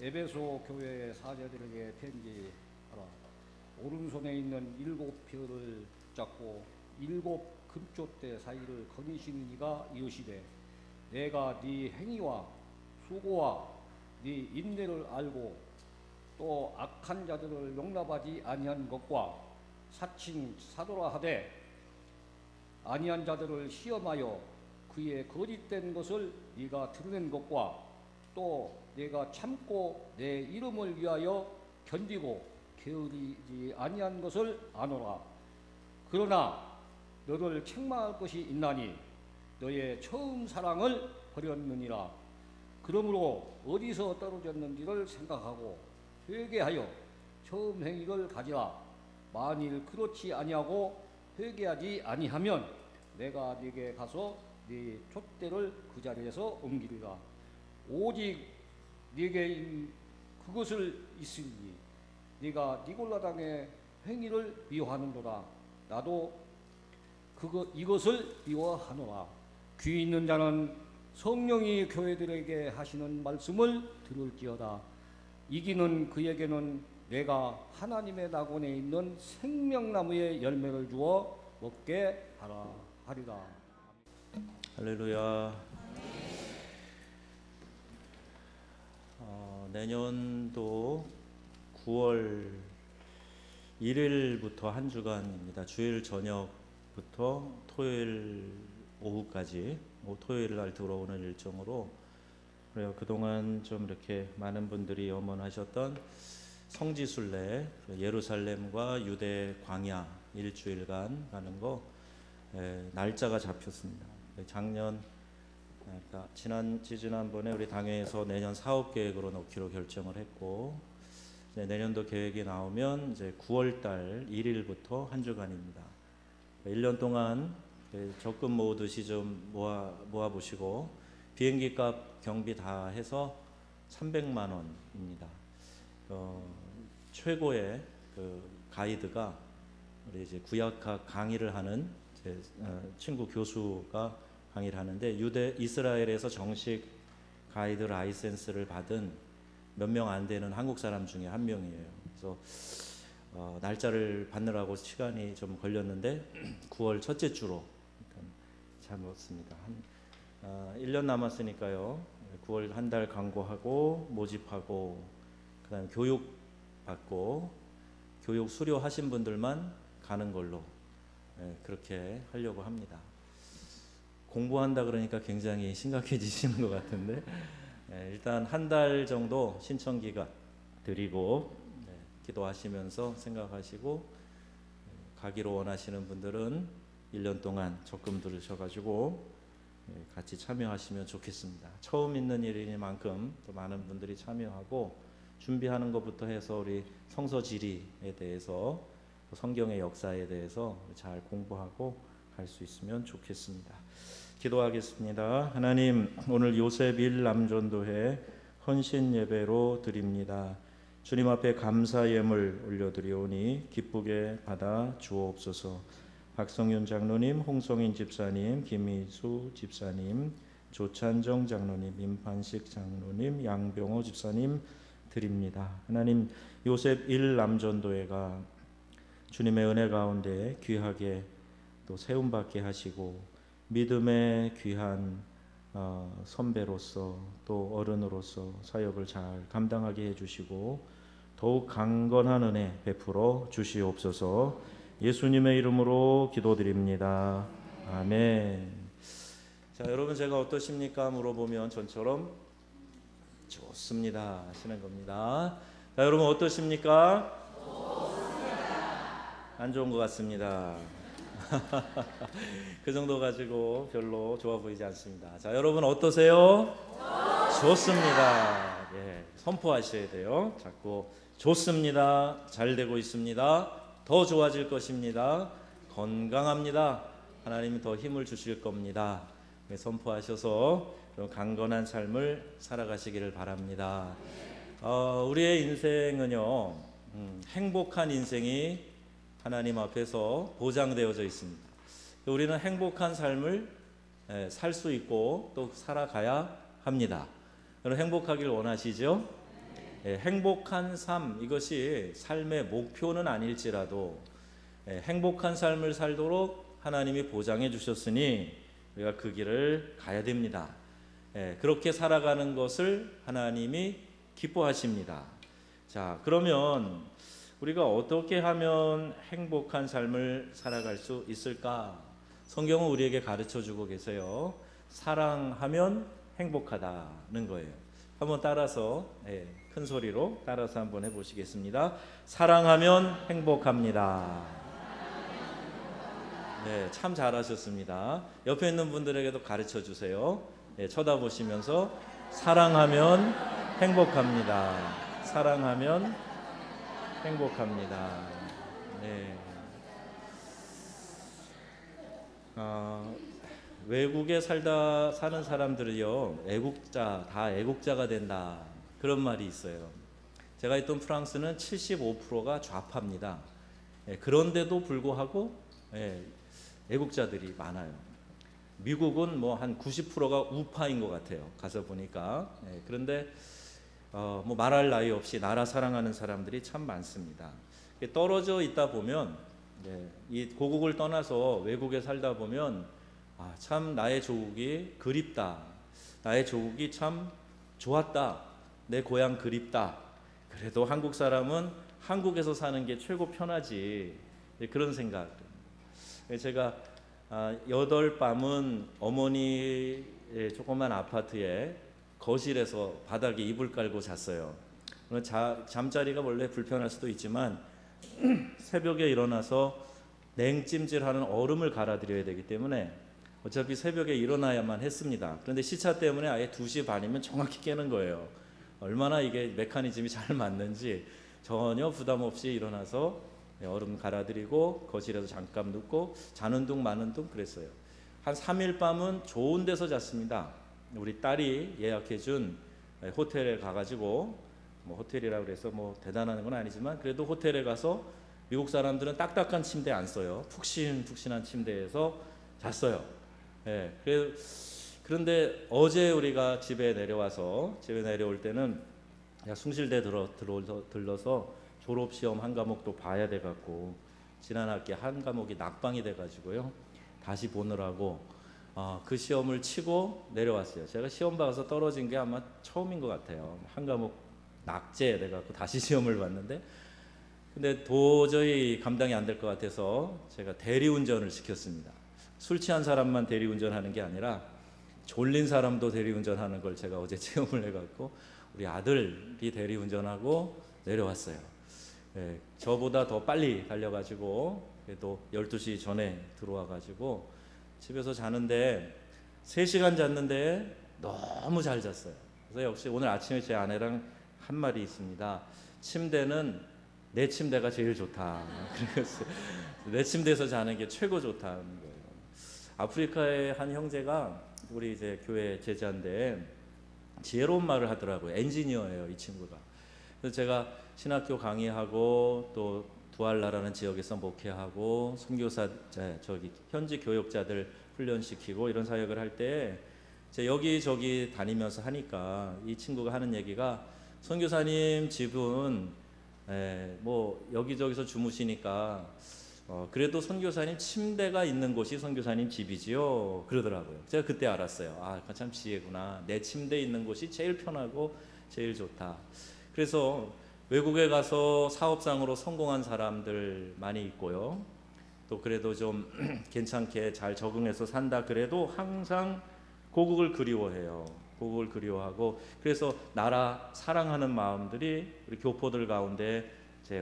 에베소 교회 사제들에게 편지하라. 오른손에 있는 7별을 잡고 7 금쪽대 사이를 거니시는 이가 이으시되, 내가 네 행위와 수고와 네 인내를 알고 또 악한 자들을 용납하지 아니한 것과 사칭 사도라 하되 아니한 자들을 시험하여 그의 거짓된 것을 네가 드러낸 것과 또 내가 참고 내 이름을 위하여 견디고 게으르지 아니한 것을 아노라. 그러나 너를 책망할 것이 있나니 너의 처음 사랑을 버렸느니라. 그러므로 어디서 떨어졌는지를 생각하고 회개하여 처음 행위를 가지라. 만일 그렇지 아니하고 회개하지 아니하면 내가 네게 가서 네 촛대를 그 자리에서 옮기리라. 오직 네게 그것을 있으니 네가 니골라 당의 행위를 미워하는도다. 나도 이것을 미워하노라. 귀 있는 자는 성령이 교회들에게 하시는 말씀을 들을지어다. 이기는 그에게는 내가 하나님의 낙원에 있는 생명나무의 열매를 주어 먹게 하리라. 할렐루야. 내년도 9월 1일부터 한 주간입니다. 주일 저녁부터 토요일 오후까지, 토요일 날 들어오는 일정으로, 그래요. 그동안 좀 이렇게 많은 분들이 염원하셨던 성지순례, 예루살렘과 유대 광야 일주일간 가는 거 날짜가 잡혔습니다. 지난번에 우리 당회에서 내년 사업 계획으로 넣기로 결정을 했고, 내년도 계획이 나오면 이제 9월달 1일부터 한 주간입니다. 1년 동안 적금 모으듯이 좀 모아 보시고, 비행기 값 경비 다 해서 300만 원입니다. 최고의 그 가이드가 우리 이제 구약학 강의를 하는 제 친구 교수가 강의를 하는데, 이스라엘에서 정식 가이드 라이센스를 받은 몇 명 안 되는 한국 사람 중에 한 명이에요. 그래서 날짜를 받느라고 시간이 좀 걸렸는데 9월 첫째 주로 잘 먹었습니다. 1년 남았으니까요. 9월 한 달 강구하고 모집하고 그다음에 교육 받고 교육 수료하신 분들만 가는 걸로 그렇게 하려고 합니다. 공부한다 그러니까 굉장히 심각해지시는 것 같은데, 일단 한 달 정도 신청 기간 드리고 기도하시면서 생각하시고, 가기로 원하시는 분들은 1년 동안 적금 들으셔가지고 같이 참여하시면 좋겠습니다. 처음 있는 일이니만큼 또 많은 분들이 참여하고, 준비하는 것부터 해서 우리 성서 지리에 대해서, 성경의 역사에 대해서 잘 공부하고 갈 수 있으면 좋겠습니다. 기도하겠습니다. 하나님, 오늘 요셉일 남전도회 헌신 예배로 드립니다. 주님 앞에 감사 예물 올려드리오니 기쁘게 받아 주옵소서. 박성윤 장로님, 홍성인 집사님, 김희수 집사님, 조찬정 장로님, 임판식 장로님, 양병호 집사님 드립니다. 하나님, 요셉 1 남전도회가 주님의 은혜 가운데 귀하게 또 세움받게 하시고, 믿음의 귀한 선배로서 또 어른으로서 사역을 잘 감당하게 해주시고, 더욱 강건한 은혜 베풀어 주시옵소서. 예수님의 이름으로 기도드립니다. 아멘. 자, 여러분, 제가 어떠십니까? 물어보면 전처럼 좋습니다 하시는 겁니다. 자, 여러분 어떠십니까? 좋습니다. 안 좋은 것 같습니다. 그 정도 가지고 별로 좋아 보이지 않습니다. 자, 여러분 어떠세요? 좋습니다. 예, 선포하셔야 돼요. 자꾸 좋습니다. 잘 되고 있습니다. 더 좋아질 것입니다. 건강합니다. 하나님이 더 힘을 주실 겁니다. 선포하셔서 강건한 삶을 살아가시기를 바랍니다. 우리의 인생은요, 행복한 인생이 하나님 앞에서 보장되어져 있습니다. 우리는 행복한 삶을 살 수 있고 또 살아가야 합니다. 여러분 행복하길 원하시죠? 행복한 삶, 이것이 삶의 목표는 아닐지라도 행복한 삶을 살도록 하나님이 보장해 주셨으니 우리가 그 길을 가야 됩니다. 그렇게 살아가는 것을 하나님이 기뻐하십니다. 자, 그러면 우리가 어떻게 하면 행복한 삶을 살아갈 수 있을까? 성경은 우리에게 가르쳐 주고 계세요. 사랑하면 행복하다는 거예요. 한번 따라서 큰 소리로 따라서 한번 해보시겠습니다. 사랑하면 행복합니다. 네, 참 잘하셨습니다. 옆에 있는 분들에게도 가르쳐 주세요. 쳐다보시면서 사랑하면 행복합니다. 사랑하면 행복합니다. 네. 외국에 사는 사람들이요, 다 애국자가 된다, 그런 말이 있어요. 제가 있던 프랑스는 75%가 좌파입니다. 그런데도 불구하고 애국자들이 많아요. 미국은 뭐 한 90%가 우파인 것 같아요. 가서 보니까. 그런데 뭐 말할 나위 없이 나라 사랑하는 사람들이 참 많습니다. 떨어져 있다 보면, 이 고국을 떠나서 외국에 살다 보면 참 나의 조국이 그립다, 나의 조국이 참 좋았다, 내 고향 그립다, 그래도 한국 사람은 한국에서 사는 게 최고 편하지, 그런 생각. 제가 8밤은 어머니의 조그만 아파트에 거실에서 바닥에 이불 깔고 잤어요. 잠자리가 원래 불편할 수도 있지만 새벽에 일어나서 냉찜질하는 얼음을 갈아드려야 되기 때문에 어차피 새벽에 일어나야만 했습니다. 그런데 시차 때문에 아예 2시 반이면 정확히 깨는 거예요. 얼마나 이게 메커니즘이 잘 맞는지 전혀 부담 없이 일어나서 얼음 갈아드리고 거실에서 잠깐 눕고 자는 둥 마는 둥 그랬어요. 한 3일 밤은 좋은 데서 잤습니다. 우리 딸이 예약해준 호텔에 가가지고, 뭐 호텔이라고 그래서 뭐 대단한 건 아니지만 그래도 호텔에 가서 미국 사람들은 딱딱한 침대 안 써요. 푹신푹신한 침대에서 잤어요. 그런데 어제 우리가 집에 내려올 때는 숭실대 들러서 졸업시험 한 과목도 봐야 돼갖고 지난 학기 한 과목이 낙방이 돼가지고요. 다시 보느라고 그 시험을 치고 내려왔어요. 제가 시험 봐서 떨어진 게 아마 처음인 것 같아요. 한 과목 낙제 돼갖고 다시 시험을 봤는데, 근데 도저히 감당이 안 될 것 같아서 제가 대리운전을 시켰습니다. 술 취한 사람만 대리운전하는 게 아니라 졸린 사람도 대리운전하는 걸 제가 어제 체험을 해갖고 우리 아들이 대리운전하고 내려왔어요. 저보다 더 빨리 달려가지고 그래도 12시 전에 들어와가지고 집에서 자는데 3시간 잤는데 너무 잘 잤어요. 그래서 역시 오늘 아침에 제 아내랑 한 말이 있습니다. 침대는 내 침대가 제일 좋다. 그래서 내 침대에서 자는 게 최고 좋다는 거예요. 아프리카의 한 형제가 우리 이제 교회 제자인데 지혜로운 말을 하더라고요. 엔지니어예요, 이 친구가. 그래서 제가 신학교 강의하고 또 두알라라는 지역에서 목회하고 선교사 현지 교역자들 훈련시키고 이런 사역을 할 때 여기저기 다니면서 하니까 이 친구가 하는 얘기가, 선교사님 집은 뭐 여기저기서 주무시니까 그래도 선교사님 침대가 있는 곳이 선교사님 집이지요, 그러더라고요. 제가 그때 알았어요. 참 지혜구나. 내 침대 있는 곳이 제일 편하고 제일 좋다. 그래서 외국에 가서 사업상으로 성공한 사람들 많이 있고요. 또 그래도 좀 괜찮게 잘 적응해서 산다 그래도 항상 고국을 그리워해요. 고국을 그리워하고, 그래서 나라 사랑하는 마음들이 우리 교포들 가운데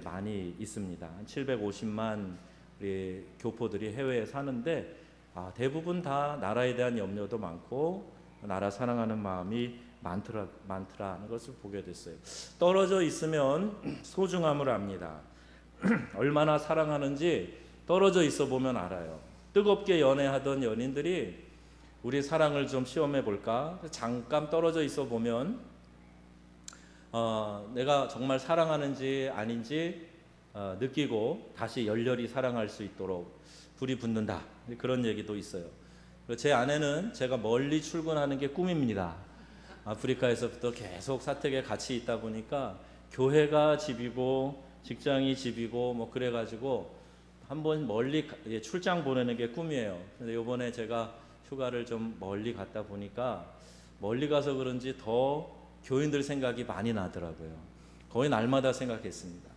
많이 있습니다. 750만 우리 교포들이 해외에 사는데 대부분 다 나라에 대한 염려도 많고 나라 사랑하는 마음이 많더라는 것을 보게 됐어요. 떨어져 있으면 소중함을 압니다. 얼마나 사랑하는지 떨어져 있어 보면 알아요. 뜨겁게 연애하던 연인들이 우리 사랑을 좀 시험해 볼까? 잠깐 떨어져 있어 보면 내가 정말 사랑하는지 아닌지 느끼고 다시 열렬히 사랑할 수 있도록 불이 붙는다, 그런 얘기도 있어요. 제 아내는 제가 멀리 출근하는 게 꿈입니다. 아프리카에서부터 계속 사택에 같이 있다 보니까 교회가 집이고 직장이 집이고 뭐 그래가지고 한번 멀리 출장 보내는 게 꿈이에요. 근데 요번에 제가 휴가를 좀 멀리 갔다 보니까 멀리 가서 그런지 더 교인들 생각이 많이 나더라고요. 거의 날마다 생각했습니다.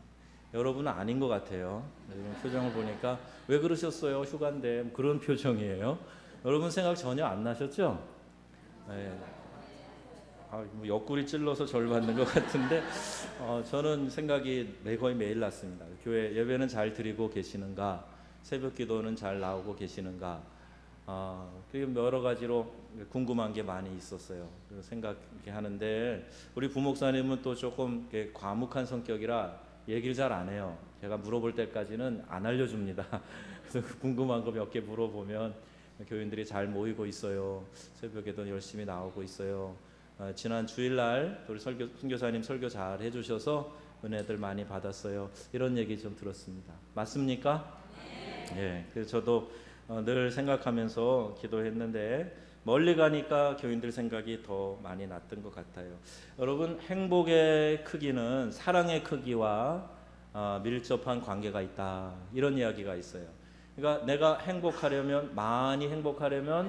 여러분은 아닌 것 같아요. 지금 표정을 보니까 왜 그러셨어요? 휴가인데 그런 표정이에요. 여러분 생각 전혀 안 나셨죠? 네. 뭐 옆구리 찔러서 절 받는 것 같은데 저는 생각이 거의 매일 났습니다. 교회 예배는 잘 드리고 계시는가, 새벽 기도는 잘 나오고 계시는가, 그리고 여러 가지로 궁금한 게 많이 있었어요. 생각하게 하는데 우리 부목사님은 또 조금 과묵한 성격이라 얘기를 잘 안 해요. 제가 물어볼 때까지는 안 알려줍니다. 그래서 궁금한 거 몇 개 물어보면 교인들이 잘 모이고 있어요. 새벽에도 열심히 나오고 있어요. 지난 주일날 우리 선교사님 설교 잘 해주셔서 은혜들 많이 받았어요. 이런 얘기 좀 들었습니다. 맞습니까? 네. 그래서 저도 늘 생각하면서 기도했는데 멀리 가니까 교인들 생각이 더 많이 났던 것 같아요. 여러분, 행복의 크기는 사랑의 크기와 밀접한 관계가 있다. 이런 이야기가 있어요. 그러니까 내가 행복하려면, 많이 행복하려면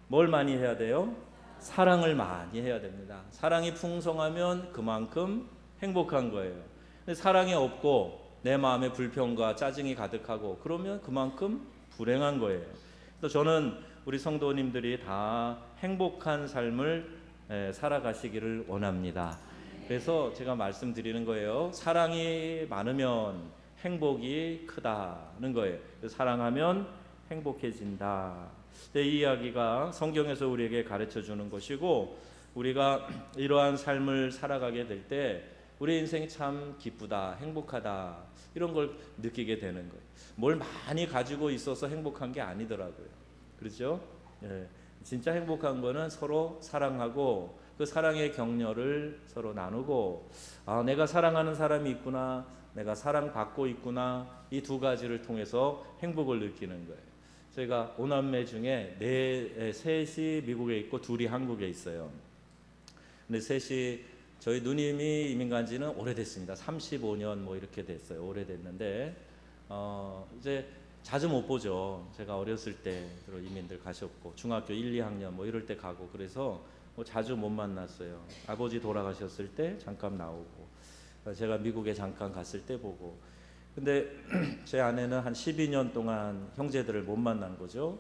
뭘 많이 해야 돼요? 사랑을 많이 해야 됩니다. 사랑이 풍성하면 그만큼 행복한 거예요. 근데 사랑이 없고 내 마음에 불평과 짜증이 가득하고 그러면 그만큼 불행한 거예요. 그래서 저는 우리 성도님들이 다 행복한 삶을 살아가시기를 원합니다. 그래서 제가 말씀드리는 거예요. 사랑이 많으면 행복이 크다는 거예요. 사랑하면 행복해진다. 이 이야기가 성경에서 우리에게 가르쳐 주는 것이고, 우리가 이러한 삶을 살아가게 될 때 우리 인생이 참 기쁘다, 행복하다, 이런 걸 느끼게 되는 거예요. 뭘 많이 가지고 있어서 행복한 게 아니더라고요. 그렇죠? 예. 진짜 행복한 거는 서로 사랑하고 그 사랑의 격려를 서로 나누고, 내가 사랑하는 사람이 있구나, 내가 사랑받고 있구나, 이 두 가지를 통해서 행복을 느끼는 거예요. 저희가 5남매 중에 셋이 미국에 있고 둘이 한국에 있어요. 근데 셋이, 저희 누님이 이민 간 지는 오래됐습니다. 35년 뭐 이렇게 됐어요. 오래됐는데 이제 자주 못 보죠. 제가 어렸을 때 이민들 가셨고 중학교 1, 2학년 뭐 이럴 때 가고, 그래서 뭐 자주 못 만났어요. 아버지 돌아가셨을 때 잠깐 나오고, 제가 미국에 잠깐 갔을 때 보고. 근데 제 아내는 한 12년 동안 형제들을 못 만난 거죠.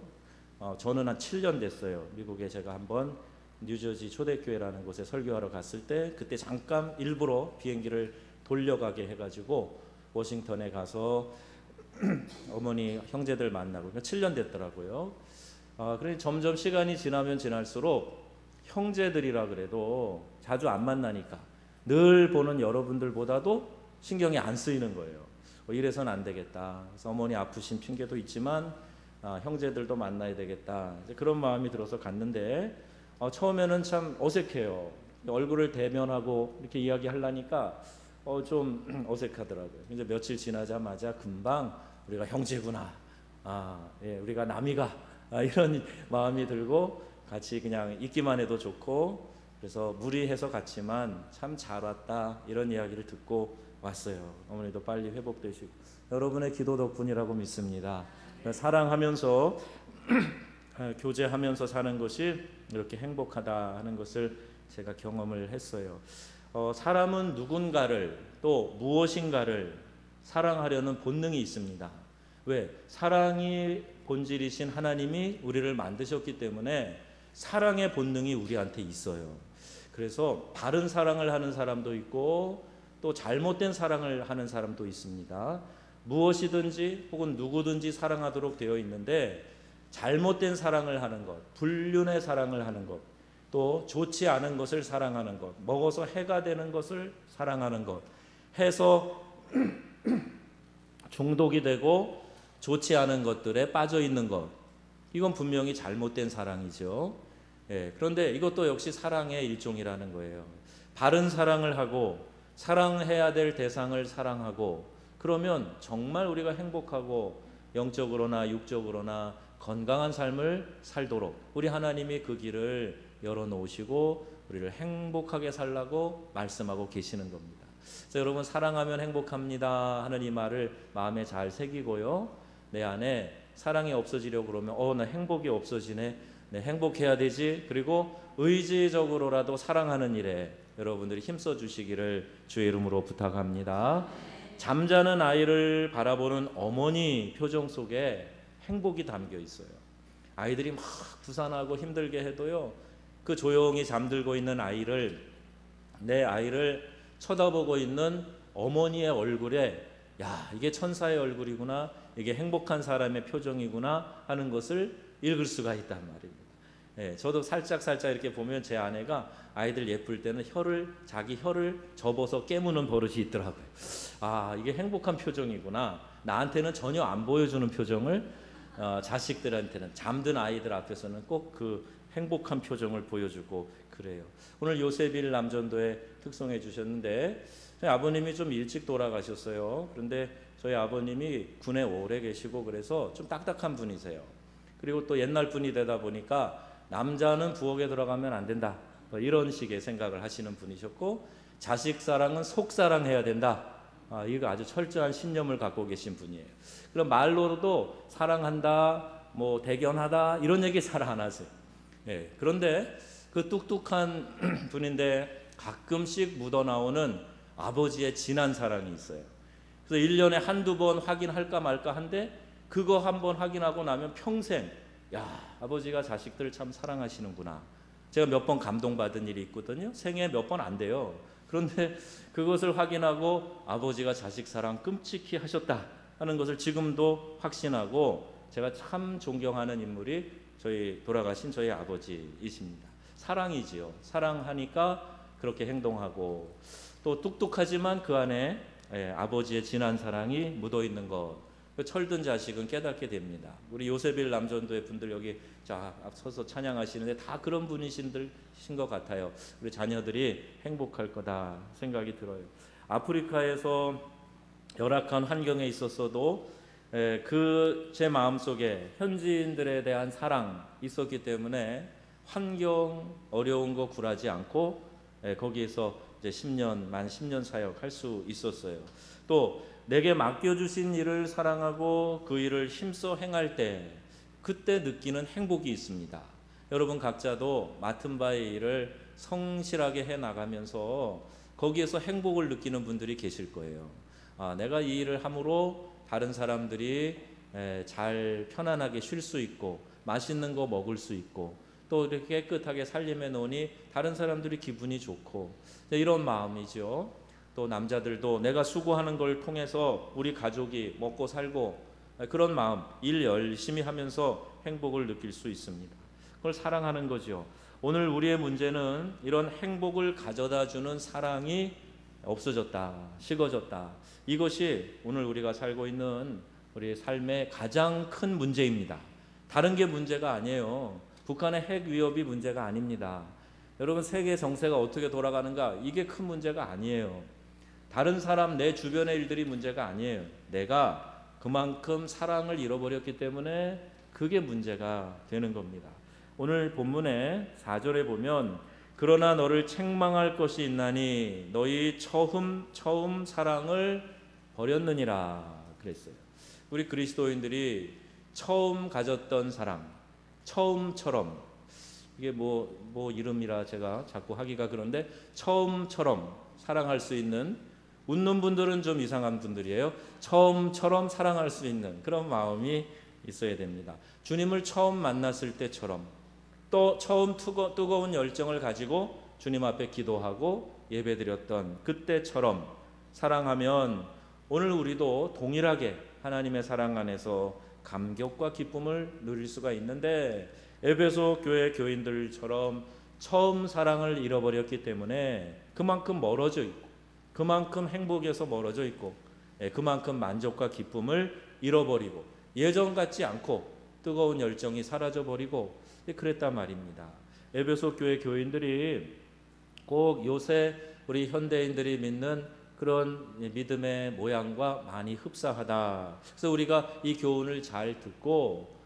저는 한 7년 됐어요. 미국에 제가 한번 뉴저지 초대교회라는 곳에 설교하러 갔을 때, 그때 잠깐 일부러 비행기를 돌려가게 해가지고 워싱턴에 가서 어머니 형제들 만나고, 그러니까 7년 됐더라고요. 그래서 점점 시간이 지나면 지날수록 형제들이라 그래도 자주 안 만나니까 늘 보는 여러분들보다도 신경이 안 쓰이는 거예요. 이래서는 안 되겠다. 그래서 어머니 아프신 핑계도 있지만 형제들도 만나야 되겠다. 이제 그런 마음이 들어서 갔는데 처음에는 참 어색해요. 얼굴을 대면하고 이렇게 이야기하려니까 좀 어색하더라고요. 이제 며칠 지나자마자 금방 우리가 형제구나, 예, 우리가 남이가, 이런 마음이 들고 같이 그냥 있기만 해도 좋고, 그래서 무리해서 갔지만 참 잘 왔다, 이런 이야기를 듣고 왔어요. 어머니도 빨리 회복되시고 여러분의 기도 덕분이라고 믿습니다. 사랑하면서 교제하면서 사는 것이 이렇게 행복하다 하는 것을 제가 경험을 했어요. 사람은 누군가를, 또 무엇인가를 사랑하려는 본능이 있습니다. 왜? 사랑이 본질이신 하나님이 우리를 만드셨기 때문에 사랑의 본능이 우리한테 있어요. 그래서 바른 사랑을 하는 사람도 있고 또 잘못된 사랑을 하는 사람도 있습니다. 무엇이든지 혹은 누구든지 사랑하도록 되어 있는데, 잘못된 사랑을 하는 것, 불륜의 사랑을 하는 것, 또 좋지 않은 것을 사랑하는 것, 먹어서 해가 되는 것을 사랑하는 것, 해서 중독이 되고 좋지 않은 것들에 빠져 있는 것, 이건 분명히 잘못된 사랑이죠. 예, 그런데 이것도 역시 사랑의 일종이라는 거예요. 바른 사랑을 하고 사랑해야 될 대상을 사랑하고, 그러면 정말 우리가 행복하고 영적으로나 육적으로나 건강한 삶을 살도록 우리 하나님이 그 길을 열어놓으시고 우리를 행복하게 살라고 말씀하고 계시는 겁니다. 그래서 여러분, 사랑하면 행복합니다 하는 이 말을 마음에 잘 새기고요, 내 안에 사랑이 없어지려고 그러면 나 행복이 없어지네, 네, 행복해야 되지, 그리고 의지적으로라도 사랑하는 일에 여러분들이 힘써 주시기를 주의 이름으로 부탁합니다. 잠자는 아이를 바라보는 어머니 표정 속에 행복이 담겨 있어요. 아이들이 막 부산하고 힘들게 해도요, 그 조용히 잠들고 있는 아이를, 내 아이를 쳐다보고 있는 어머니의 얼굴에 야, 이게 천사의 얼굴이구나, 이게 행복한 사람의 표정이구나 하는 것을 읽을 수가 있단 말입니다. 예, 저도 살짝 이렇게 보면 제 아내가 아이들 예쁠 때는 자기 혀를 접어서 깨무는 버릇이 있더라고요. 아, 이게 행복한 표정이구나. 나한테는 전혀 안 보여주는 표정을 자식들한테는, 잠든 아이들 앞에서는 꼭 그 행복한 표정을 보여주고 그래요. 오늘 요셉일 남전도에 특송해 주셨는데, 저희 아버님이 좀 일찍 돌아가셨어요. 그런데 저희 아버님이 군에 오래 계시고 그래서 좀 딱딱한 분이세요. 그리고 또 옛날 분이 되다 보니까 남자는 부엌에 들어가면 안 된다, 이런 식의 생각을 하시는 분이셨고, 자식 사랑은 속 사랑해야 된다, 이거 아주 철저한 신념을 갖고 계신 분이에요. 그럼 말로도 사랑한다, 뭐 대견하다, 이런 얘기 잘 안 하세요. 예, 그런데 그 뚝뚝한 분인데 가끔씩 묻어나오는 아버지의 진한 사랑이 있어요. 그래서 1년에 한두 번 확인할까 말까 한데, 그거 한번 확인하고 나면 평생, 야, 아버지가 자식들 참 사랑하시는구나. 제가 몇 번 감동받은 일이 있거든요. 생애 몇 번 안 돼요. 그런데 그것을 확인하고 아버지가 자식 사랑 끔찍히 하셨다 하는 것을 지금도 확신하고, 제가 참 존경하는 인물이 돌아가신 저희 아버지이십니다. 사랑이지요. 사랑하니까 그렇게 행동하고, 또 뚝뚝하지만 그 안에 아버지의 진한 사랑이 묻어있는 것, 철든 자식은 깨닫게 됩니다. 우리 요셉일 남전도의 분들 여기 앞서서 찬양하시는데 다 그런 분이신 것 같아요. 우리 자녀들이 행복할 거다 생각이 들어요. 아프리카에서 열악한 환경에 있었어도 제 마음속에 현지인들에 대한 사랑 있었기 때문에 환경 어려운 거 굴하지 않고 거기에서 이제 만 10년 사역할 수 있었어요. 또 내게 맡겨주신 일을 사랑하고 그 일을 힘써 행할 때, 그때 느끼는 행복이 있습니다. 여러분 각자도 맡은 바의 일을 성실하게 해나가면서 거기에서 행복을 느끼는 분들이 계실 거예요. 내가 이 일을 함으로 다른 사람들이 잘 편안하게 쉴 수 있고 맛있는 거 먹을 수 있고 또 이렇게 깨끗하게 살림해 놓으니 다른 사람들이 기분이 좋고, 이런 마음이죠. 또 남자들도 내가 수고하는 걸 통해서 우리 가족이 먹고 살고, 그런 마음, 일 열심히 하면서 행복을 느낄 수 있습니다. 그걸 사랑하는 거죠. 오늘 우리의 문제는 이런 행복을 가져다 주는 사랑이 없어졌다, 식어졌다. 이것이 오늘 우리가 살고 있는 우리 삶의 가장 큰 문제입니다. 다른 게 문제가 아니에요. 북한의 핵 위협이 문제가 아닙니다. 여러분, 세계 정세가 어떻게 돌아가는가, 이게 큰 문제가 아니에요. 다른 사람, 내 주변의 일들이 문제가 아니에요. 내가 그만큼 사랑을 잃어버렸기 때문에 그게 문제가 되는 겁니다. 오늘 본문의 4절에 보면, 그러나 너를 책망할 것이 있나니 너희 처음 사랑을 버렸느니라 그랬어요. 우리 그리스도인들이 처음 가졌던 사랑, 처음처럼, 이게 뭐 이름이라 제가 자꾸 하기가 그런데, 처음처럼 사랑할 수 있는, 웃는 분들은 좀 이상한 분들이에요. 처음처럼 사랑할 수 있는 그런 마음이 있어야 됩니다. 주님을 처음 만났을 때처럼, 또 처음 뜨거운 열정을 가지고 주님 앞에 기도하고 예배드렸던 그때처럼 사랑하면, 오늘 우리도 동일하게 하나님의 사랑 안에서 감격과 기쁨을 누릴 수가 있는데, 에베소 교회 교인들처럼 처음 사랑을 잃어버렸기 때문에 그만큼 멀어져 있고, 그만큼 행복에서 멀어져 있고, 그만큼 만족과 기쁨을 잃어버리고, 예전 같지 않고 뜨거운 열정이 사라져버리고 그랬단 말입니다. 에베소 교회 교인들이 꼭 요새 우리 현대인들이 믿는 그런 믿음의 모양과 많이 흡사하다. 그래서 우리가 이 교훈을 잘 듣고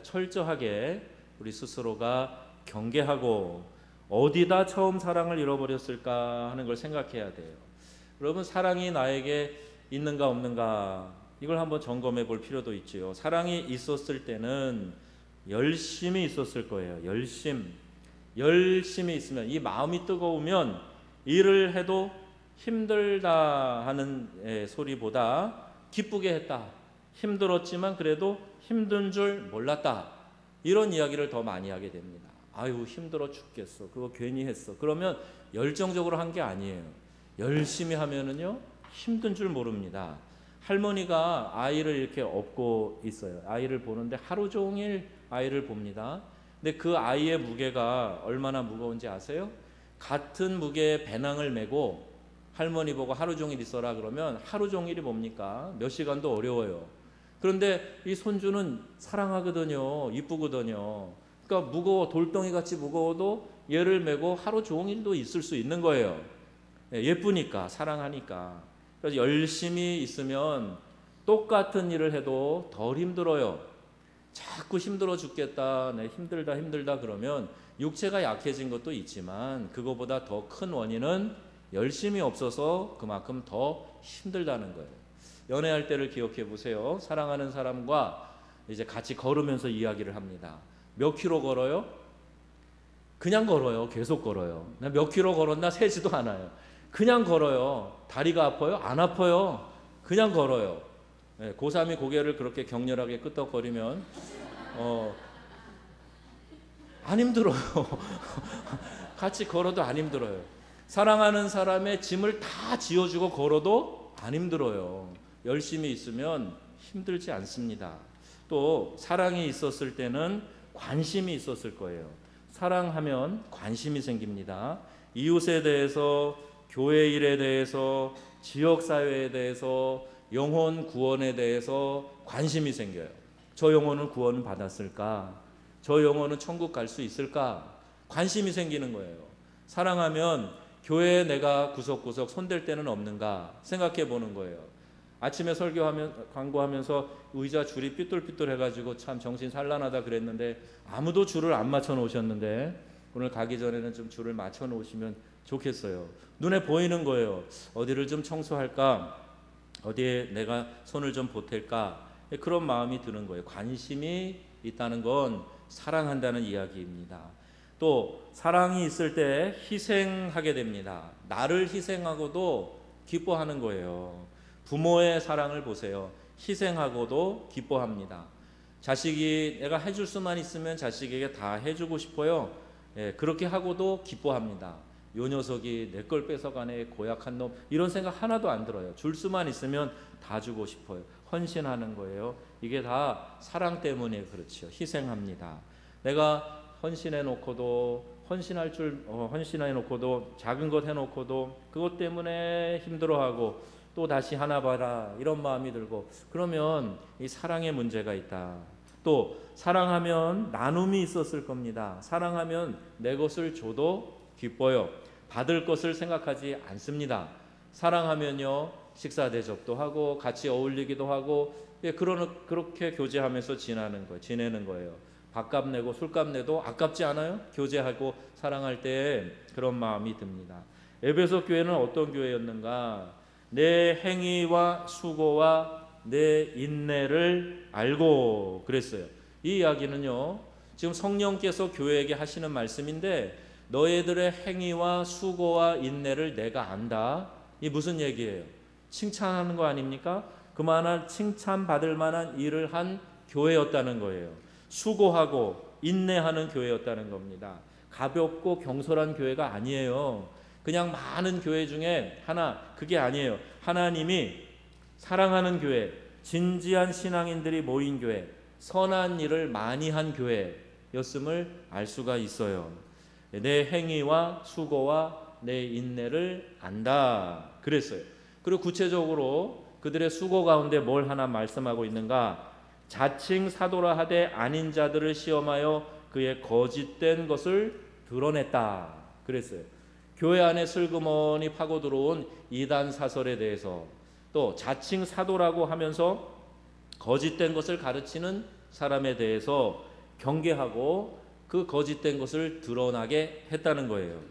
철저하게 우리 스스로가 경계하고, 어디다 처음 사랑을 잃어버렸을까 하는 걸 생각해야 돼요. 여러분, 사랑이 나에게 있는가 없는가 이걸 한번 점검해 볼 필요도 있지요. 사랑이 있었을 때는 열심히 있었을 거예요. 열심히 있으면, 이 마음이 뜨거우면 일을 해도 힘들다 하는 소리보다 기쁘게 했다, 힘들었지만 그래도 힘든 줄 몰랐다, 이런 이야기를 더 많이 하게 됩니다. 아유, 힘들어 죽겠어, 그거 괜히 했어. 그러면 열정적으로 한 게 아니에요. 열심히 하면은요 힘든 줄 모릅니다. 할머니가 아이를 이렇게 업고 있어요. 아이를 보는데 하루 종일 아이를 봅니다. 근데 그 아이의 무게가 얼마나 무거운지 아세요? 같은 무게의 배낭을 메고 할머니 보고 하루 종일 있어라 그러면 하루 종일이 뭡니까? 몇 시간도 어려워요. 그런데 이 손주는 사랑하거든요. 이쁘거든요. 그러니까 무거워, 돌덩이같이 무거워도 얘를 메고 하루 종일도 있을 수 있는 거예요. 예쁘니까, 사랑하니까. 그래서 열심히 있으면 똑같은 일을 해도 덜 힘들어요. 자꾸 힘들어 죽겠다, 네, 힘들다 그러면 육체가 약해진 것도 있지만 그거보다 더 큰 원인은 열심이 없어서 그만큼 더 힘들다는 거예요. 연애할 때를 기억해 보세요. 사랑하는 사람과 이제 같이 걸으면서 이야기를 합니다. 몇 킬로 걸어요? 그냥 걸어요. 계속 걸어요. 나 몇 킬로 걸었나 세지도 않아요. 그냥 걸어요. 다리가 아파요? 안 아파요. 그냥 걸어요. 네, 고3이 고개를 그렇게 격렬하게 끄덕거리면 안 힘들어요. 같이 걸어도 안 힘들어요. 사랑하는 사람의 짐을 다 지어주고 걸어도 안 힘들어요. 열심히 있으면 힘들지 않습니다. 또 사랑이 있었을 때는 관심이 있었을 거예요. 사랑하면 관심이 생깁니다. 이웃에 대해서, 교회 일에 대해서, 지역사회에 대해서, 영혼 구원에 대해서 관심이 생겨요. 저 영혼은 구원 받았을까? 저 영혼은 천국 갈 수 있을까? 관심이 생기는 거예요. 사랑하면 교회에 내가 구석구석 손댈 데는 없는가 생각해 보는 거예요. 아침에 광고하면서 의자 줄이 삐뚤삐뚤 해가지고 참 정신 산란하다 그랬는데 아무도 줄을 안 맞춰 놓으셨는데 오늘 가기 전에는 좀 줄을 맞춰 놓으시면 좋겠어요. 눈에 보이는 거예요. 어디를 좀 청소할까? 어디에 내가 손을 좀 보탤까? 그런 마음이 드는 거예요. 관심이 있다는 건 사랑한다는 이야기입니다. 또 사랑이 있을 때 희생하게 됩니다. 나를 희생하고도 기뻐하는 거예요. 부모의 사랑을 보세요. 희생하고도 기뻐합니다. 자식이 내가 해줄 수만 있으면 자식에게 다 해주고 싶어요. 그렇게 하고도 기뻐합니다. 요 녀석이 내 걸 뺏어가네, 고약한 놈, 이런 생각 하나도 안 들어요. 줄 수만 있으면 다 주고 싶어요. 헌신하는 거예요. 이게 다 사랑 때문에 그렇죠. 희생합니다. 내가 헌신해 놓고도 헌신해 놓고도 작은 것 해 놓고도 그것 때문에 힘들어하고 또 다시 하나 봐라 이런 마음이 들고 그러면 이 사랑에 문제가 있다. 또 사랑하면 나눔이 있었을 겁니다. 사랑하면 내 것을 줘도 기뻐요. 받을 것을 생각하지 않습니다. 사랑하면요 식사 대접도 하고 같이 어울리기도 하고 그렇게 교제하면서 지내는 거예요. 밥값 내고 술값 내도 아깝지 않아요? 교제하고 사랑할 때 그런 마음이 듭니다. 에베소 교회는 어떤 교회였는가? 내 행위와 수고와 내 인내를 알고 그랬어요. 이 이야기는요 지금 성령께서 교회에게 하시는 말씀인데 너희들의 행위와 수고와 인내를 내가 안다. 이게 무슨 얘기예요? 칭찬하는 거 아닙니까? 그만한 칭찬받을 만한 일을 한 교회였다는 거예요. 수고하고 인내하는 교회였다는 겁니다. 가볍고 경솔한 교회가 아니에요. 그냥 많은 교회 중에 하나, 그게 아니에요. 하나님이 사랑하는 교회, 진지한 신앙인들이 모인 교회, 선한 일을 많이 한 교회였음을 알 수가 있어요. 내 행위와 수고와 내 인내를 안다 그랬어요. 그리고 구체적으로 그들의 수고 가운데 뭘 하나 말씀하고 있는가? 자칭 사도라 하되 아닌 자들을 시험하여 그의 거짓된 것을 드러냈다 그랬어요. 교회 안에 슬그머니 파고 들어온 이단 사설에 대해서 또 자칭 사도라고 하면서 거짓된 것을 가르치는 사람에 대해서 경계하고 그 거짓된 것을 드러나게 했다는 거예요.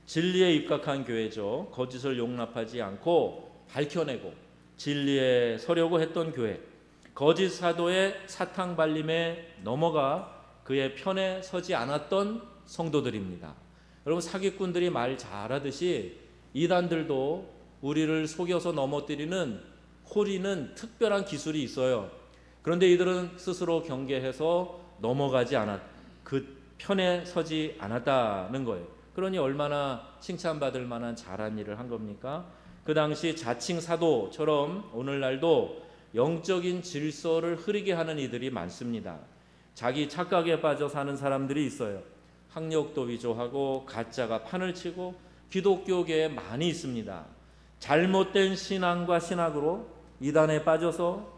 진리에 입각한 교회죠. 거짓을 용납하지 않고 밝혀내고 진리에 서려고 했던 교회. 거짓 사도의 사탕 발림에 넘어가 그의 편에 서지 않았던 성도들입니다. 여러분, 사기꾼들이 말 잘하듯이 이단들도 우리를 속여서 넘어뜨리는 호리는 특별한 기술이 있어요. 그런데 이들은 스스로 경계해서 넘어가지 않았, 그 편에 서지 않았다는 거예요. 그러니 얼마나 칭찬받을 만한 잘한 일을 한 겁니까? 그 당시 자칭 사도처럼 오늘날도 영적인 질서를 흐리게 하는 이들이 많습니다. 자기 착각에 빠져 사는 사람들이 있어요. 학력도 위조하고 가짜가 판을 치고 기독교계에 많이 있습니다. 잘못된 신앙과 신학으로 이단에 빠져서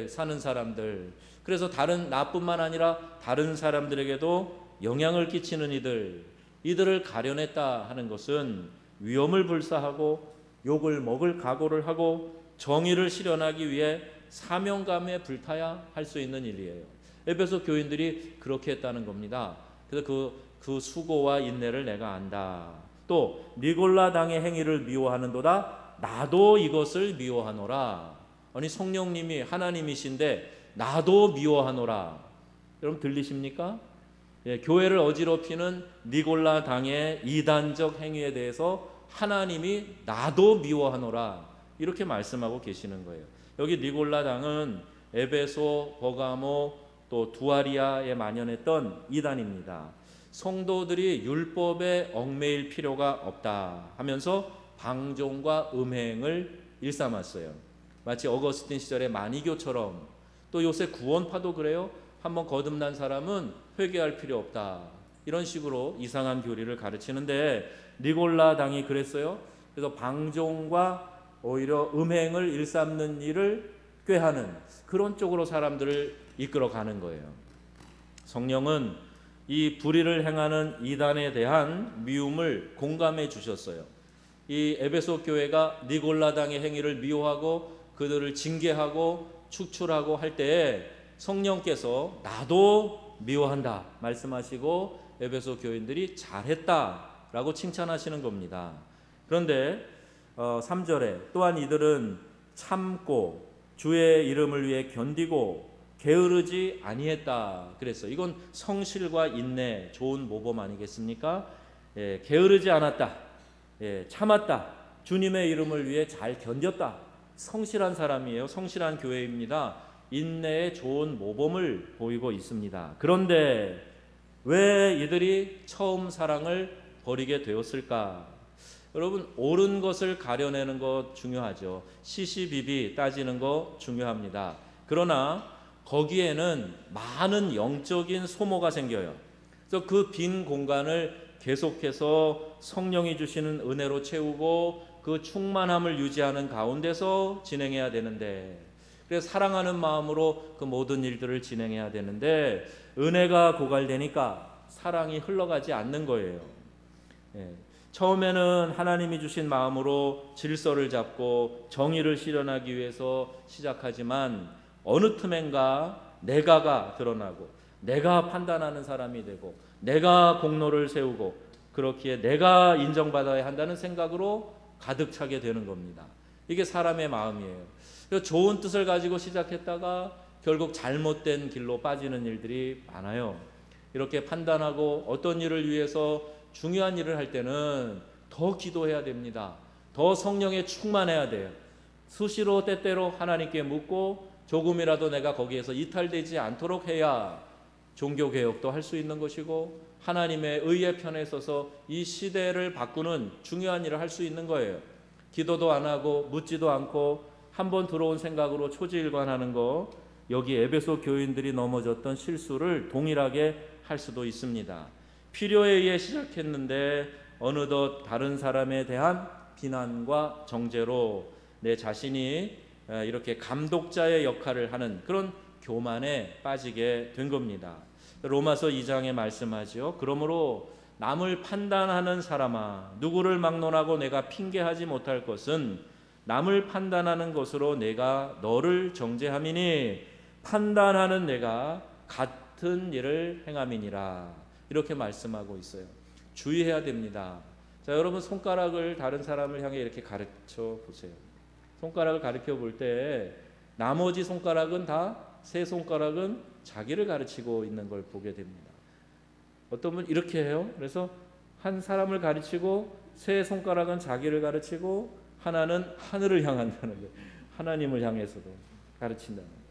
사는 사람들, 그래서 나뿐만 아니라 다른 사람들에게도 영향을 끼치는 이들을 가려냈다 하는 것은 위험을 불사하고 욕을 먹을 각오를 하고 정의를 실현하기 위해 사명감에 불타야 할 수 있는 일이에요. 에베소 교인들이 그렇게 했다는 겁니다. 그래서 그 수고와 인내를 내가 안다. 또 니골라 당의 행위를 미워하는도다. 나도 이것을 미워하노라. 아니, 성령님이 하나님이신데 나도 미워하노라. 여러분 들리십니까? 교회를 어지럽히는 니골라 당의 이단적 행위에 대해서 하나님이 나도 미워하노라 이렇게 말씀하고 계시는 거예요. 여기 니골라 당은 에베소, 버가모, 또 두아리아에 만연했던 이단입니다. 성도들이 율법에 얽매일 필요가 없다 하면서 방종과 음행을 일삼았어요. 마치 어거스틴 시절의 마니교처럼, 또 요새 구원파도 그래요. 한번 거듭난 사람은 회개할 필요 없다, 이런 식으로 이상한 교리를 가르치는데 니골라 당이 그랬어요. 그래서 방종과 오히려 음행을 일삼는 일을 꾀하는 그런 쪽으로 사람들을 이끌어가는 거예요. 성령은 이 불의를 행하는 이단에 대한 미움을 공감해 주셨어요. 이 에베소 교회가 니골라 당의 행위를 미워하고 그들을 징계하고 축출하고 할 때에 성령께서 나도 미워한다 말씀하시고 에베소 교인들이 잘했다라고 칭찬하시는 겁니다. 그런데 3절에 또한 이들은 참고 주의 이름을 위해 견디고 게으르지 아니했다 그랬어요. 이건 성실과 인내, 좋은 모범 아니겠습니까? 게으르지 않았다, 참았다, 주님의 이름을 위해 잘 견뎠다. 성실한 사람이에요. 성실한 교회입니다. 인내의 좋은 모범을 보이고 있습니다. 그런데 왜 이들이 처음 사랑을 버리게 되었을까? 여러분, 옳은 것을 가려내는 것 중요하죠. 시시비비 따지는 거 중요합니다. 그러나 거기에는 많은 영적인 소모가 생겨요. 그래서 그 빈 공간을 계속해서 성령이 주시는 은혜로 채우고 그 충만함을 유지하는 가운데서 진행해야 되는데, 그래서 사랑하는 마음으로 그 모든 일들을 진행해야 되는데 은혜가 고갈되니까 사랑이 흘러가지 않는 거예요. 처음에는 하나님이 주신 마음으로 질서를 잡고 정의를 실현하기 위해서 시작하지만 어느 틈엔가 내가가 드러나고 내가 판단하는 사람이 되고 내가 공로를 세우고 그렇기에 내가 인정받아야 한다는 생각으로 가득 차게 되는 겁니다. 이게 사람의 마음이에요. 좋은 뜻을 가지고 시작했다가 결국 잘못된 길로 빠지는 일들이 많아요. 이렇게 판단하고 어떤 일을 위해서 중요한 일을 할 때는 더 기도해야 됩니다. 더 성령에 충만해야 돼요. 수시로 때때로 하나님께 묻고 조금이라도 내가 거기에서 이탈되지 않도록 해야 종교개혁도 할 수 있는 것이고 하나님의 의의 편에 서서 이 시대를 바꾸는 중요한 일을 할 수 있는 거예요. 기도도 안 하고 묻지도 않고 한번 들어온 생각으로 초지일관하는 거, 여기 에베소 교인들이 넘어졌던 실수를 동일하게 할 수도 있습니다. 필요에 의해 시작했는데 어느덧 다른 사람에 대한 비난과 정죄로 내 자신이 이렇게 감독자의 역할을 하는 그런 교만에 빠지게 된 겁니다. 로마서 2장에 말씀하죠. 그러므로 남을 판단하는 사람아, 누구를 막론하고 내가 핑계하지 못할 것은 남을 판단하는 것으로 내가 너를 정죄함이니 판단하는 내가 같은 일을 행함이니라. 이렇게 말씀하고 있어요. 주의해야 됩니다. 자, 여러분 손가락을 다른 사람을 향해 이렇게 가르쳐 보세요. 손가락을 가르쳐 볼 때 나머지 손가락은 다 세 손가락은 자기를 가르치고 있는 걸 보게 됩니다. 어떤 분 이렇게 해요. 그래서 한 사람을 가르치고 세 손가락은 자기를 가르치고 하나는 하늘을 향한다는 거예요. 하나님을 향해서도 가르친다는 거예요.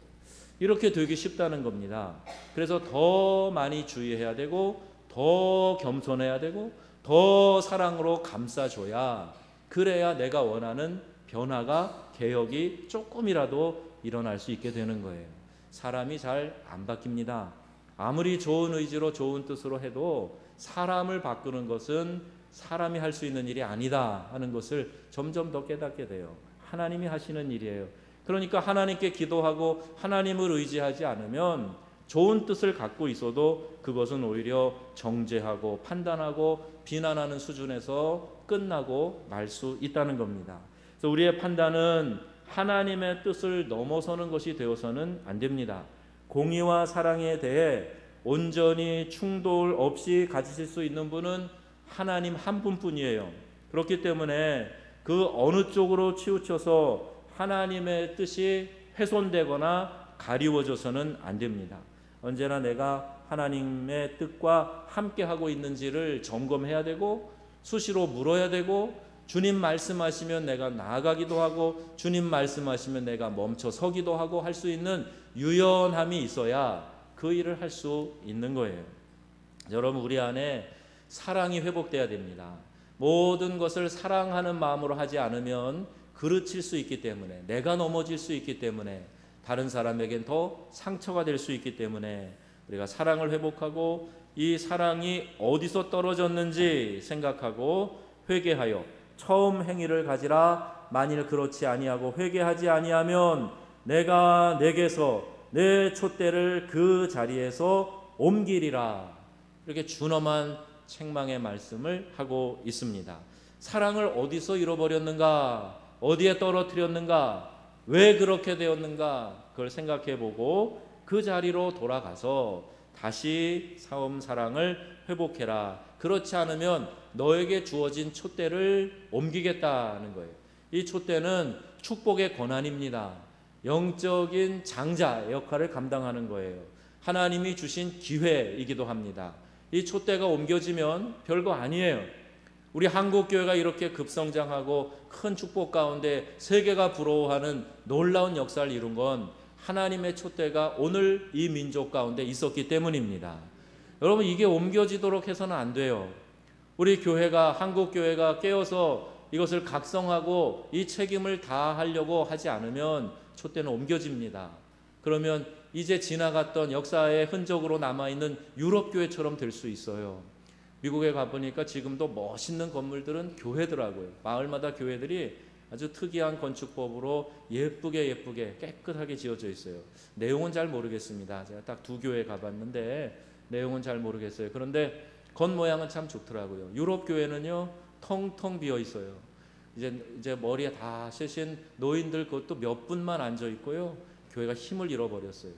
이렇게 되기 쉽다는 겁니다. 그래서 더 많이 주의해야 되고 더 겸손해야 되고 더 사랑으로 감싸줘야, 그래야 내가 원하는 변화가, 개혁이 조금이라도 일어날 수 있게 되는 거예요. 사람이 잘 안 바뀝니다. 아무리 좋은 의지로 좋은 뜻으로 해도 사람을 바꾸는 것은 사람이 할 수 있는 일이 아니다 하는 것을 점점 더 깨닫게 돼요. 하나님이 하시는 일이에요. 그러니까 하나님께 기도하고 하나님을 의지하지 않으면 좋은 뜻을 갖고 있어도 그것은 오히려 정죄하고 판단하고 비난하는 수준에서 끝나고 말 수 있다는 겁니다. 그래서 우리의 판단은 하나님의 뜻을 넘어서는 것이 되어서는 안 됩니다. 공의와 사랑에 대해 온전히 충돌 없이 가지실 수 있는 분은 하나님 한 분뿐이에요. 그렇기 때문에 그 어느 쪽으로 치우쳐서 하나님의 뜻이 훼손되거나 가리워져서는 안 됩니다. 언제나 내가 하나님의 뜻과 함께하고 있는지를 점검해야 되고 수시로 물어야 되고, 주님 말씀하시면 내가 나아가기도 하고 주님 말씀하시면 내가 멈춰 서기도 하고 할 수 있는 유연함이 있어야 그 일을 할 수 있는 거예요. 여러분, 우리 안에 사랑이 회복돼야 됩니다. 모든 것을 사랑하는 마음으로 하지 않으면 그르칠 수 있기 때문에, 내가 넘어질 수 있기 때문에, 다른 사람에겐 더 상처가 될 수 있기 때문에 우리가 사랑을 회복하고 이 사랑이 어디서 떨어졌는지 생각하고 회개하여 처음 행위를 가지라. 만일 그렇지 아니하고 회개하지 아니하면 내가 내게서 내 촛대를 그 자리에서 옮기리라. 이렇게 준엄한 책망의 말씀을 하고 있습니다. 사랑을 어디서 잃어버렸는가, 어디에 떨어뜨렸는가, 왜 그렇게 되었는가, 그걸 생각해보고 그 자리로 돌아가서 다시 처음 사랑을 회복해라. 그렇지 않으면 너에게 주어진 촛대를 옮기겠다는 거예요. 이 촛대는 축복의 권한입니다. 영적인 장자 역할을 감당하는 거예요. 하나님이 주신 기회이기도 합니다. 이 촛대가 옮겨지면 별거 아니에요. 우리 한국교회가 이렇게 급성장하고 큰 축복 가운데 세계가 부러워하는 놀라운 역사를 이룬 건 하나님의 촛대가 오늘 이 민족 가운데 있었기 때문입니다. 여러분, 이게 옮겨지도록 해서는 안 돼요. 우리 교회가, 한국교회가 깨어서 이것을 각성하고 이 책임을 다하려고 하지 않으면 촛대는 옮겨집니다. 그러면 이제 지나갔던 역사의 흔적으로 남아있는 유럽교회처럼 될 수 있어요. 미국에 가보니까 지금도 멋있는 건물들은 교회더라고요. 마을마다 교회들이 아주 특이한 건축법으로 예쁘게 깨끗하게 지어져 있어요. 내용은 잘 모르겠습니다. 제가 딱 2교회 가봤는데 내용은 잘 모르겠어요. 그런데 겉모양은 참 좋더라고요. 유럽 교회는요, 텅텅 비어 있어요. 이제 머리에 다 쓰신 노인들 그것도 몇 분만 앉아 있고요. 교회가 힘을 잃어버렸어요.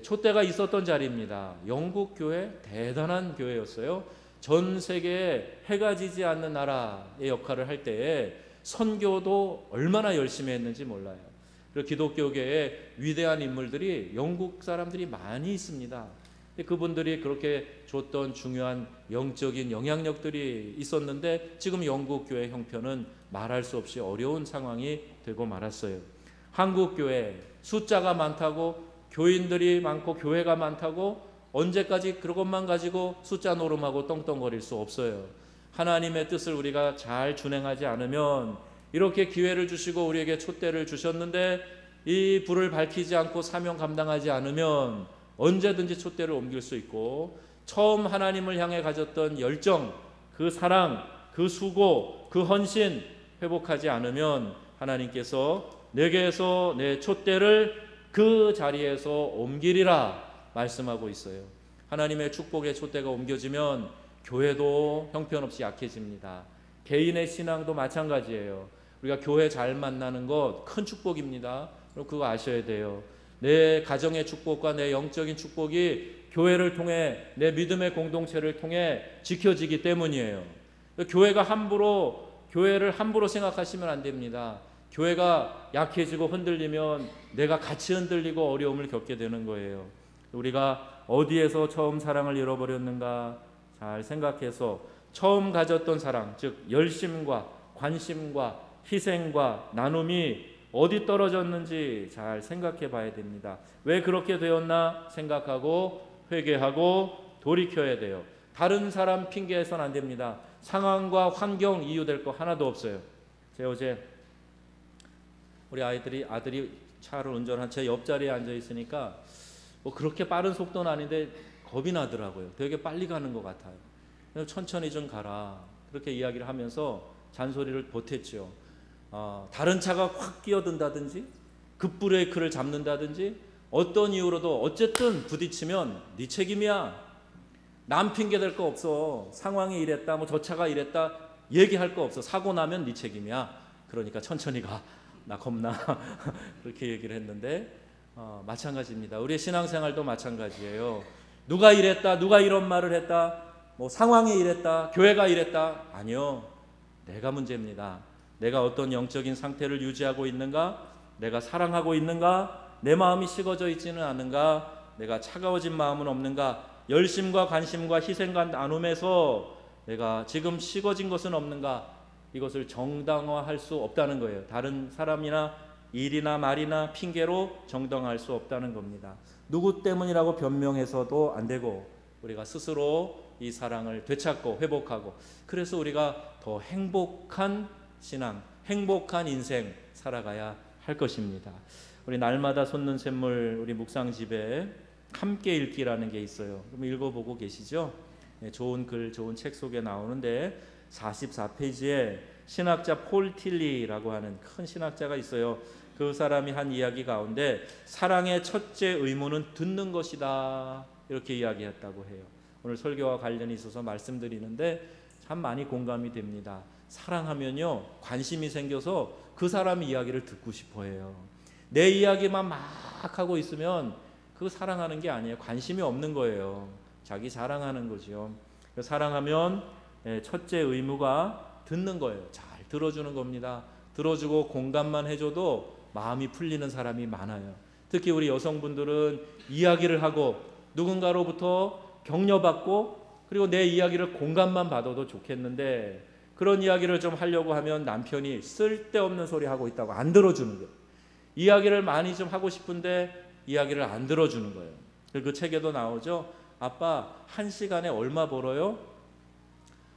촛대가 있었던 자리입니다. 영국 교회, 대단한 교회였어요. 전 세계에 해가 지지 않는 나라의 역할을 할 때에 선교도 얼마나 열심히 했는지 몰라요. 그리고 기독교계에 위대한 인물들이 영국 사람들이 많이 있습니다. 그분들이 그렇게 줬던 중요한 영적인 영향력들이 있었는데 지금 영국 교회 형편은 말할 수 없이 어려운 상황이 되고 말았어요. 한국 교회 숫자가 많다고, 교인들이 많고 교회가 많다고 언제까지 그것만 가지고 숫자 노름하고 떵떵거릴 수 없어요. 하나님의 뜻을 우리가 잘 준행하지 않으면, 이렇게 기회를 주시고 우리에게 촛대를 주셨는데 이 불을 밝히지 않고 사명 감당하지 않으면 언제든지 촛대를 옮길 수 있고, 처음 하나님을 향해 가졌던 열정, 그 사랑, 그 수고, 그 헌신 회복하지 않으면 하나님께서 내게서 내 촛대를 그 자리에서 옮기리라 말씀하고 있어요. 하나님의 축복의 촛대가 옮겨지면 교회도 형편없이 약해집니다. 개인의 신앙도 마찬가지예요. 우리가 교회 잘 만나는 것 큰 축복입니다. 그거 아셔야 돼요. 내 가정의 축복과 내 영적인 축복이 교회를 통해, 내 믿음의 공동체를 통해 지켜지기 때문이에요. 교회를 함부로 생각하시면 안 됩니다. 교회가 약해지고 흔들리면 내가 같이 흔들리고 어려움을 겪게 되는 거예요. 우리가 어디에서 처음 사랑을 잃어버렸는가 잘 생각해서 처음 가졌던 사랑, 즉 열심과 관심과 희생과 나눔이 어디 떨어졌는지 잘 생각해 봐야 됩니다. 왜 그렇게 되었나 생각하고 회개하고 돌이켜야 돼요. 다른 사람 핑계해서는 안 됩니다. 상황과 환경 이유될 거 하나도 없어요. 제가 어제 우리 아들이 차를 운전한 제 옆자리에 앉아 있으니까 뭐 그렇게 빠른 속도는 아닌데 겁이 나더라고요. 되게 빨리 가는 것 같아요. 천천히 좀 가라. 그렇게 이야기를 하면서 잔소리를 보탰죠. 다른 차가 확 끼어든다든지 급브레이크를 잡는다든지 어떤 이유로도 어쨌든 부딪히면 네 책임이야. 남 핑계 댈 거 없어. 상황이 이랬다, 뭐 저 차가 이랬다 얘기할 거 없어. 사고 나면 네 책임이야. 그러니까 천천히 가. 나 겁나. 그렇게 얘기를 했는데 마찬가지입니다. 우리의 신앙생활도 마찬가지예요. 누가 이랬다, 누가 이런 말을 했다, 뭐 상황이 이랬다, 교회가 이랬다. 아니요. 내가 문제입니다. 내가 어떤 영적인 상태를 유지하고 있는가? 내가 사랑하고 있는가? 내 마음이 식어져 있지는 않은가? 내가 차가워진 마음은 없는가? 열심과 관심과 희생과 나눔에서 내가 지금 식어진 것은 없는가? 이것을 정당화할 수 없다는 거예요. 다른 사람이나 일이나 말이나 핑계로 정당화할 수 없다는 겁니다. 누구 때문이라고 변명해서도 안 되고 우리가 스스로 이 사랑을 되찾고 회복하고, 그래서 우리가 더 행복한 신앙, 행복한 인생 살아가야 할 것입니다. 우리 날마다 솟는 샘물 우리 묵상집에 함께 읽기라는 게 있어요. 그럼 읽어보고 계시죠? 네, 좋은 글, 좋은 책 속에 나오는데 44페이지에 신학자 폴 틸리라고 하는 큰 신학자가 있어요. 그 사람이 한 이야기 가운데 사랑의 첫째 의무는 듣는 것이다 이렇게 이야기했다고 해요. 오늘 설교와 관련이 있어서 말씀드리는데 참 많이 공감이 됩니다. 사랑하면요 관심이 생겨서 그 사람 이야기를 듣고 싶어 해요. 내 이야기만 막 하고 있으면 그거 사랑하는 게 아니에요. 관심이 없는 거예요. 자기 자랑하는 거죠. 사랑하면 첫째 의무가 듣는 거예요. 잘 들어주는 겁니다. 들어주고 공감만 해줘도 마음이 풀리는 사람이 많아요. 특히 우리 여성분들은 이야기를 하고 누군가로부터 격려받고 그리고 내 이야기를 공감만 받아도 좋겠는데 그런 이야기를 좀 하려고 하면 남편이 쓸데없는 소리 하고 있다고 안 들어주는 거예요. 이야기를 많이 좀 하고 싶은데 이야기를 안 들어주는 거예요. 그 책에도 나오죠. 아빠 1시간에 얼마 벌어요?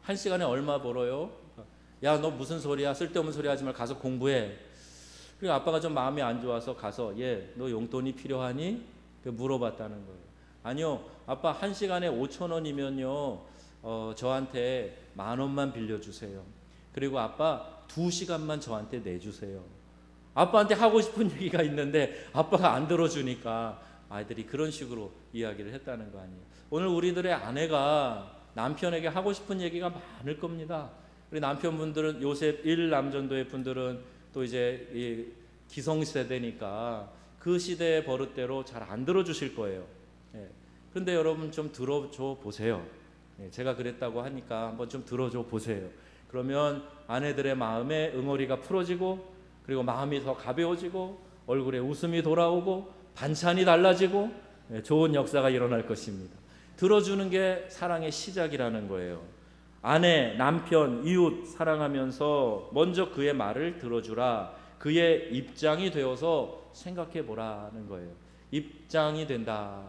1시간에 얼마 벌어요? 야, 너 무슨 소리야? 쓸데없는 소리 하지 말고 가서 공부해. 그리고 아빠가 좀 마음이 안 좋아서 가서 너 용돈이 필요하니? 물어봤다는 거예요. 아니요. 아빠 1시간에 5,000원이면요 저한테 10,000원만 빌려주세요. 그리고 아빠 2시간만 저한테 내주세요. 아빠한테 하고 싶은 얘기가 있는데 아빠가 안 들어주니까 아이들이 그런 식으로 이야기를 했다는 거 아니에요. 오늘 우리들의 아내가 남편에게 하고 싶은 얘기가 많을 겁니다. 우리 남편분들은 요새 1남전도의 분들은 또 이제 이 기성세대니까 그 시대의 버릇대로 잘 안 들어주실 거예요. 그런데 여러분 좀 들어줘 보세요. 제가 그랬다고 하니까 한번 좀 들어줘 보세요. 그러면 아내들의 마음에 응어리가 풀어지고 그리고 마음이 더 가벼워지고 얼굴에 웃음이 돌아오고 반찬이 달라지고 좋은 역사가 일어날 것입니다. 들어주는 게 사랑의 시작이라는 거예요. 아내, 남편, 이웃 사랑하면서 먼저 그의 말을 들어주라. 그의 입장이 되어서 생각해 보라는 거예요. 입장이 된다.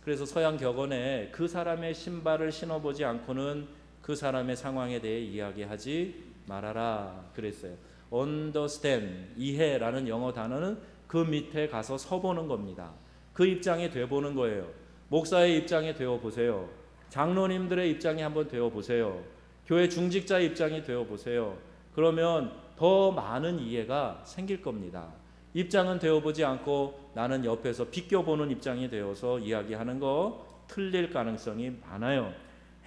그래서 서양 격언에 그 사람의 신발을 신어보지 않고는 그 사람의 상황에 대해 이야기하지 말아라 그랬어요. understand, 이해라는 영어 단어는 그 밑에 가서 서보는 겁니다. 그 입장이 돼보는 거예요. 목사의 입장이 되어보세요. 장로님들의 입장이 한번 되어보세요. 교회 중직자의 입장이 되어보세요. 그러면 더 많은 이해가 생길 겁니다. 입장은 되어보지 않고 나는 옆에서 비껴보는 입장이 되어서 이야기하는 거 틀릴 가능성이 많아요.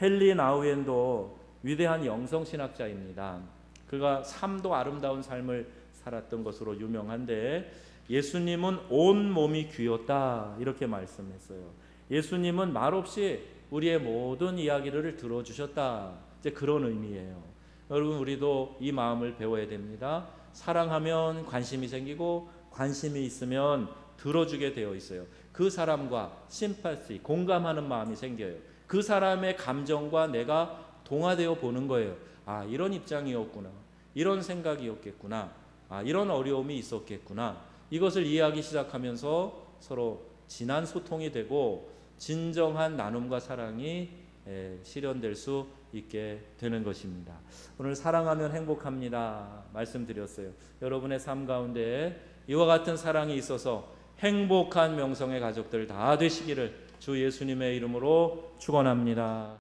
헨리 나우엔도 위대한 영성신학자입니다. 그가 삶도 아름다운 삶을 살았던 것으로 유명한데 예수님은 온 몸이 귀였다 이렇게 말씀했어요. 예수님은 말없이 우리의 모든 이야기를 들어주셨다. 이제 그런 의미예요. 여러분 우리도 이 마음을 배워야 됩니다. 사랑하면 관심이 생기고 관심이 있으면 들어주게 되어 있어요. 그 사람과 심파시 공감하는 마음이 생겨요. 그 사람의 감정과 내가 동화되어 보는 거예요. 아, 이런 입장이었구나. 이런 생각이었겠구나. 아, 이런 어려움이 있었겠구나. 이것을 이해하기 시작하면서 서로 진한 소통이 되고 진정한 나눔과 사랑이 실현될 수 있게 되는 것입니다. 오늘 사랑하면 행복합니다 말씀드렸어요. 여러분의 삶 가운데 이와 같은 사랑이 있어서 행복한 명성의 가족들 다 되시기를 주 예수님의 이름으로 축원합니다.